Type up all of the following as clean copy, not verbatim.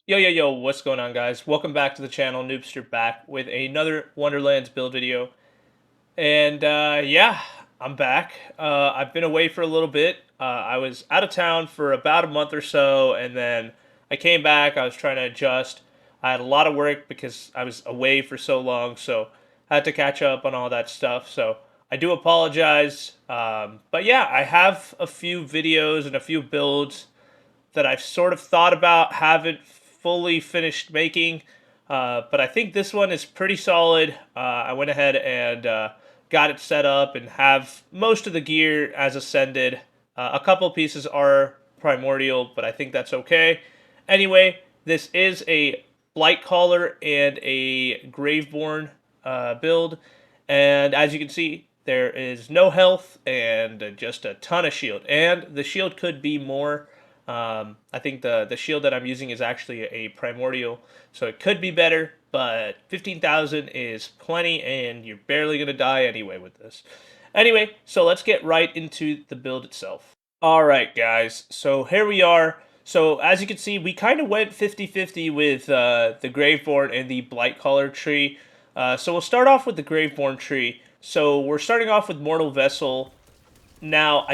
Yo, what's going on, guys? Welcome back to the channel. Noobster back with another Wonderlands build video. And yeah, I'm back. I've been away for a little bit. I was out of town for about a month or so, and then I came back. I was trying to adjust. I had a lot of work because I was away for so long, so I had to catch up on all that stuff. So I do apologize. But yeah, I have a few videos and a few builds that I've sort of thought about, haven't fully finished making. But I think this one is pretty solid. I went ahead and got it set up and have most of the gear as ascended. A couple pieces are primordial, but I think that's okay. Anyway, this is a Blightcaller and a Graveborn build. And as you can see, there is no health and just a ton of shield. And the shield could be more. I think the shield that I'm using is actually a primordial, so it could be better, but 15,000 is plenty, and you're barely going to die anyway with this. Anyway, so let's get right into the build itself. Alright, guys, so here we are. So as you can see, we kind of went 50-50 with the Graveborn and the Blightcaller tree. So we'll start off with the Graveborn tree. So we're starting off with Mortal Vessel. Now,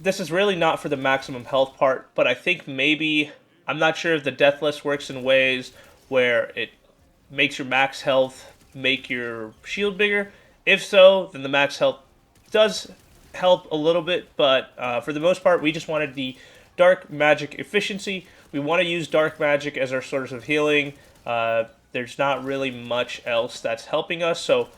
this is really not for the maximum health part, but I think maybe, I'm not sure if the Deathless works in ways where it makes your max health make your shield bigger. If so, then the max health does help a little bit, but for the most part, we just wanted the dark magic efficiency. We want to use dark magic as our source of healing. There's not really much else that's helping us, so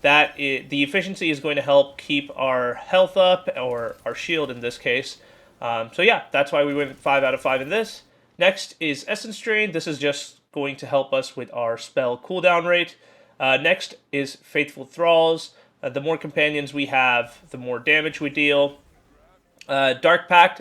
the efficiency is going to help keep our health up, or our shield in this case. So yeah, that's why we went 5 out of 5 in this. Next is Essence Drain. This is just going to help us with our spell cooldown rate. Next is Faithful Thralls. The more companions we have, the more damage we deal. Dark Pact.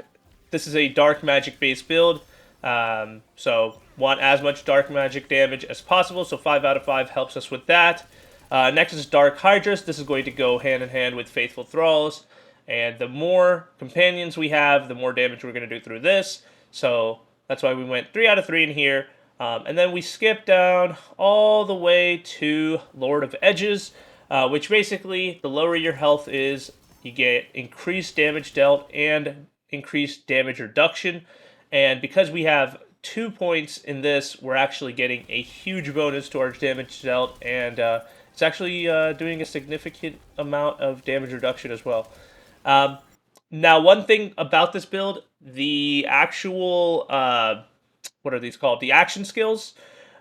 This is a dark magic based build. So want as much dark magic damage as possible. So 5 out of 5 helps us with that. Next is Dark Hydras. This is going to go hand in hand with Faithful Thralls. And the more companions we have, the more damage we're going to do through this. So that's why we went 3 out of 3 in here. And then we skip down all the way to Lord of Edges, which basically, the lower your health is, you get increased damage dealt and increased damage reduction. And because we have 2 points in this, we're actually getting a huge bonus to our damage dealt, and it's actually doing a significant amount of damage reduction as well. Now, one thing about this build, the actual, what are these called? The action skills,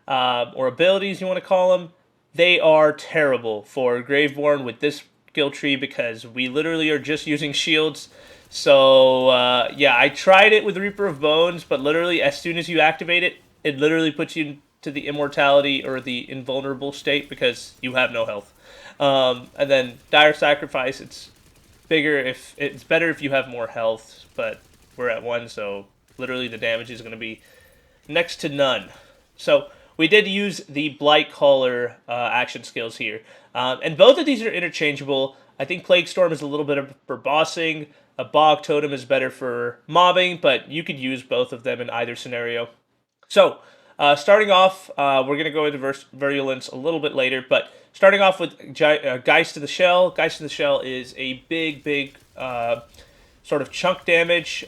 or abilities you want to call them, they are terrible for Graveborn with this skill tree because we literally are just using shields. So, yeah, I tried it with Reaper of Bones, but literally as soon as you activate it, it literally puts you to the immortality or the invulnerable state because you have no health. And then Dire Sacrifice, it's better if you have more health, but we're at 1, so literally the damage is going to be next to none. So we did use the Blightcaller action skills here, and both of these are interchangeable. I think Plague Storm is a little bit for bossing. A Bog Totem is better for mobbing, but you could use both of them in either scenario. So, starting off, we're going to go into Virulence a little bit later, but starting off with Geist of the Shell. Geist of the Shell is a big sort of chunk damage.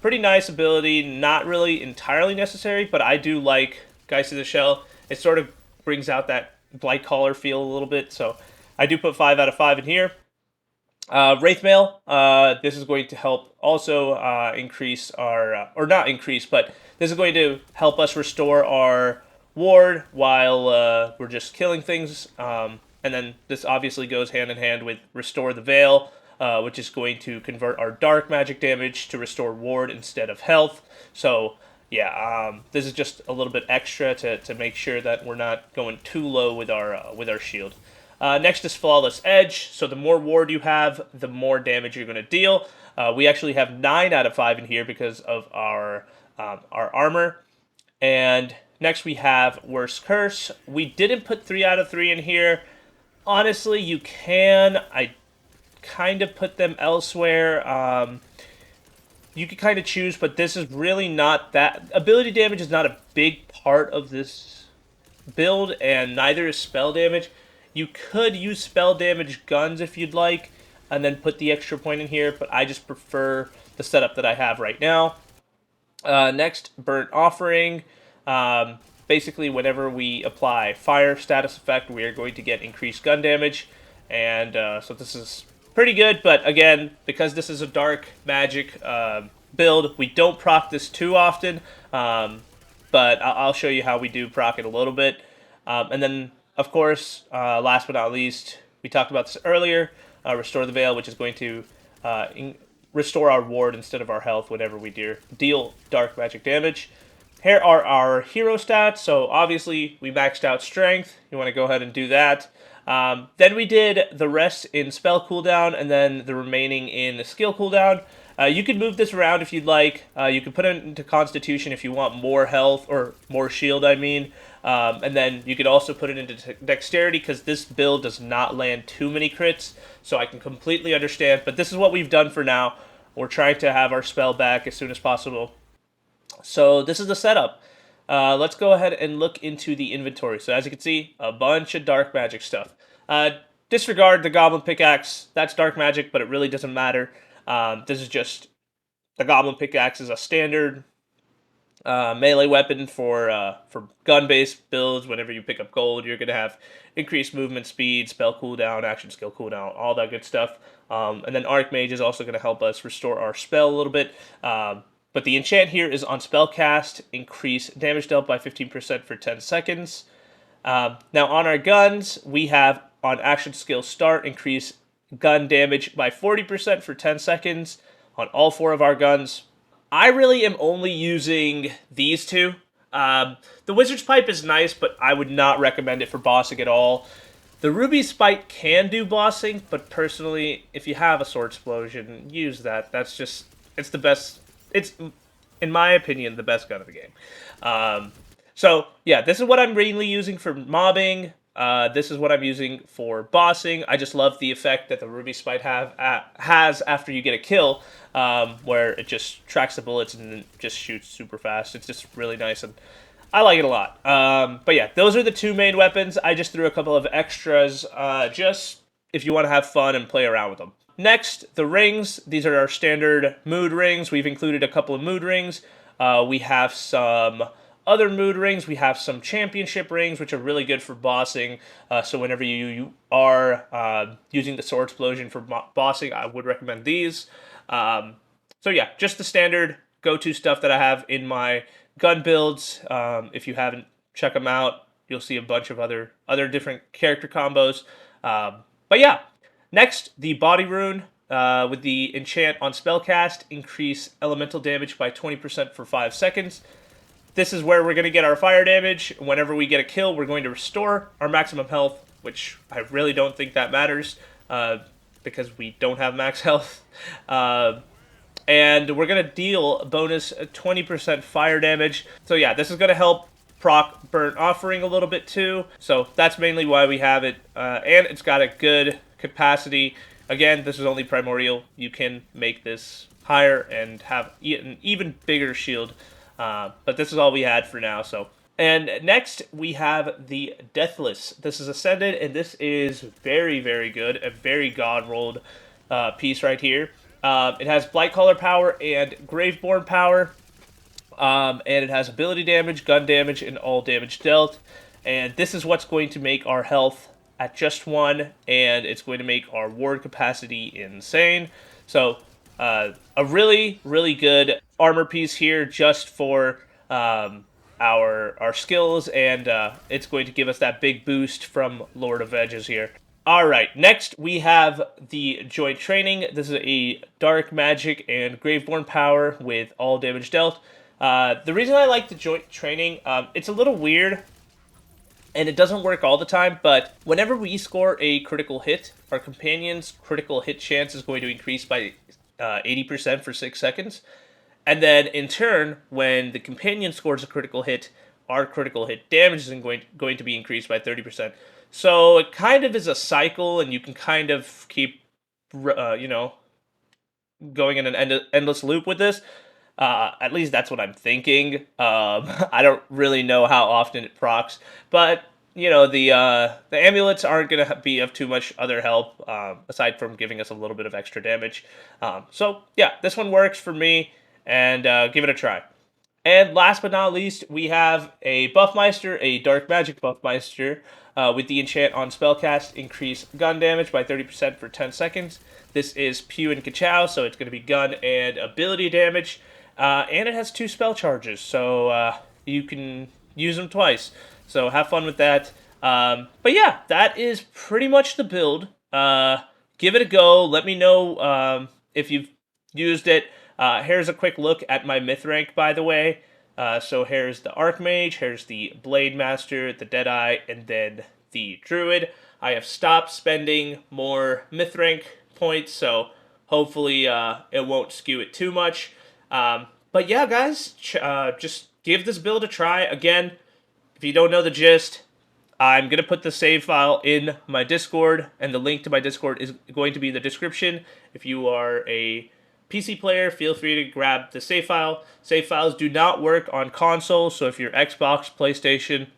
Pretty nice ability, not really entirely necessary, but I do like Geist of the Shell. It sort of brings out that Blightcaller feel a little bit, so I do put 5 out of 5 in here. Wraithmail, this is going to help also increase our, or not increase, but this is going to help us restore our ward while we're just killing things. And then this obviously goes hand in hand with Restore the Veil, which is going to convert our dark magic damage to restore ward instead of health. So yeah, this is just a little bit extra to make sure that we're not going too low with our shield. Next is Flawless Edge. So the more ward you have, the more damage you're going to deal. We actually have 9 out of 5 in here because of our armor. And next we have Worst Curse. We didn't put 3 out of 3 in here. Honestly, you can. I kind of put them elsewhere. you can kind of choose, but this is really not that. Ability damage is not a big part of this build, and neither is spell damage. You could use spell damage guns if you'd like, and then put the extra point in here, but I just prefer the setup that I have right now. Next, Burnt Offering. Basically, whenever we apply fire status effect, we are going to get increased gun damage, and so this is pretty good. But again, because this is a dark magic build, we don't proc this too often. But I'll show you how we do proc it a little bit. And then, of course, last but not least, we talked about this earlier, Restore the Veil, which is going to restore our ward instead of our health whenever we deal dark magic damage. Here are our hero stats. So obviously, we maxed out strength. You want to go ahead and do that. Then we did the rest in spell cooldown, and then the remaining in the skill cooldown. You can move this around if you'd like. You can put it into Constitution if you want more health, or more shield, I mean. And then you could also put it into Dexterity, because this build does not land too many crits, so I can completely understand. But this is what we've done for now. We're trying to have our spell back as soon as possible. So this is the setup. Let's go ahead and look into the inventory. So as you can see, a bunch of dark magic stuff. Disregard the Goblin Pickaxe. That's dark magic, but it really doesn't matter. This is just, the Goblin Pickaxe is a standard melee weapon for gun-based builds. Whenever you pick up gold, you're going to have increased movement speed, spell cooldown, action skill cooldown, all that good stuff. And then Archmage is also going to help us restore our spell a little bit. But the enchant here is on spellcast, increase damage dealt by 15% for 10 seconds. Now on our guns, we have on action skill start, increase gun damage by 40% for 10 seconds on all 4 of our guns. I really am only using these 2. The Wizard's Pipe is nice, but I would not recommend it for bossing at all. The Ruby Spike can do bossing, but personally, if you have a Sword Explosion, use that. That's just, it's the best. It's, in my opinion, the best gun of the game. So, yeah, this is what I'm mainly using for mobbing. This is what I'm using for bossing. I just love the effect that the Ruby Spike has after you get a kill, where it just tracks the bullets and just shoots super fast. It's just really nice, and I like it a lot. But yeah, those are the 2 main weapons. I just threw a couple of extras, just if you want to have fun and play around with them. Next, the rings. These are our standard mood rings. We've included a couple of mood rings. We have some other mood rings. We have some championship rings, which are really good for bossing. So whenever you are using the Sword Explosion for bossing, I would recommend these. So yeah, just the standard go-to stuff that I have in my gun builds. If you haven't, check them out. You'll see a bunch of other different character combos. But yeah. Next, the Body Rune, with the enchant on spellcast, increase elemental damage by 20% for 5 seconds. This is where we're going to get our fire damage. Whenever we get a kill, we're going to restore our maximum health, which I really don't think that matters, because we don't have max health. And we're going to deal a bonus 20% fire damage. So yeah, this is going to help proc Burnt Offering a little bit too. So that's mainly why we have it. And it's got a good capacity. Again, this is only primordial. You can make this higher and have an even bigger shield. But this is all we had for now. So, and next we have the Deathless. This is Ascended, and this is very, very good. A very god-rolled piece right here. It has Blightcaller power and Graveborn power. And it has ability damage, gun damage, and all damage dealt. And this is what's going to make our health at just 1, and it's going to make our ward capacity insane. So, a really, really good armor piece here just for our skills, and it's going to give us that big boost from Lord of Edges here. Alright, next we have the Joint Training. This is a Dark Magic and Graveborn power with all damage dealt. The reason I like the Joint Training, it's a little weird, and it doesn't work all the time, but whenever we score a critical hit, our companion's critical hit chance is going to increase by 80% for 6 seconds. And then, in turn, when the companion scores a critical hit, our critical hit damage is going to be increased by 30%. So it kind of is a cycle, and you can kind of keep, going in an endless loop with this. At least that's what I'm thinking. I don't really know how often it procs, but you know the amulets aren't gonna be of too much other help aside from giving us a little bit of extra damage. So yeah, this one works for me, and give it a try. And last but not least, we have a Buffmeister, a Dark Magic Buffmeister, with the enchant on spellcast, increase gun damage by 30% for 10 seconds. This is Pew and Kachow, so it's going to be gun and ability damage. And it has 2 spell charges, so you can use them twice. So have fun with that. But yeah, that is pretty much the build. Give it a go. Let me know if you've used it. Here's a quick look at my myth rank, by the way. So here's the Archmage, here's the Blade Master, the Deadeye, and then the Druid. I have stopped spending more myth rank points, so hopefully it won't skew it too much. But yeah, guys, just give this build a try. Again, if you don't know the gist, I'm going to put the save file in my Discord, and the link to my Discord is going to be in the description. If you are a PC player, feel free to grab the save file. Save files do not work on console, so if you're Xbox, PlayStation,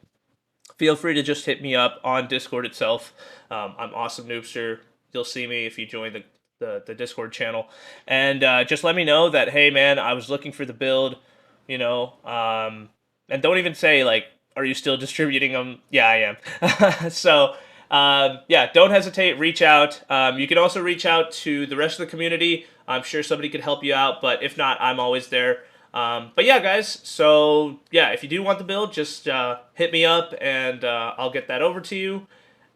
feel free to just hit me up on Discord itself. I'm Awesome Noobster. You'll see me if you join the Discord channel. And just let me know that, hey, man, I was looking for the build, you know, and don't even say, like, are you still distributing them? Yeah, I am. So, yeah, don't hesitate. Reach out. You can also reach out to the rest of the community. I'm sure somebody could help you out, but if not, I'm always there. But yeah, guys, so yeah, if you do want the build, just hit me up and I'll get that over to you.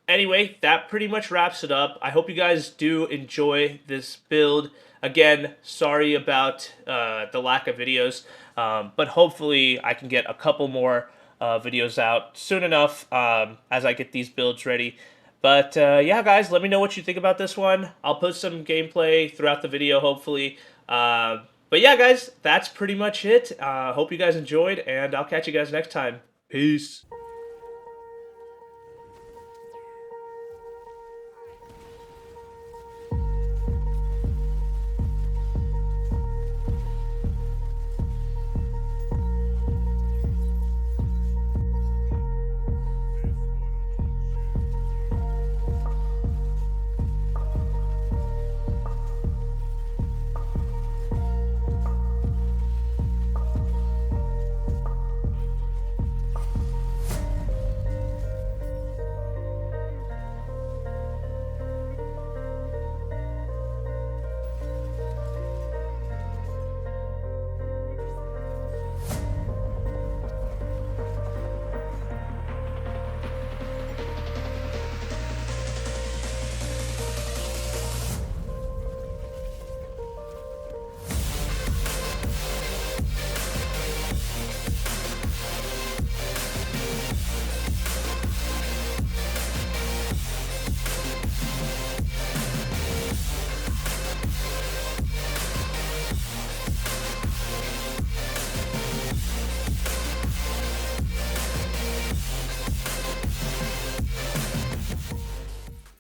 Anyway, that pretty much wraps it up. I hope you guys do enjoy this build. Again, sorry about the lack of videos, but hopefully I can get a couple more videos out soon enough as I get these builds ready. But yeah, guys, let me know what you think about this one. I'll put some gameplay throughout the video, hopefully. But yeah, guys, that's pretty much it. Hope you guys enjoyed, and I'll catch you guys next time. Peace.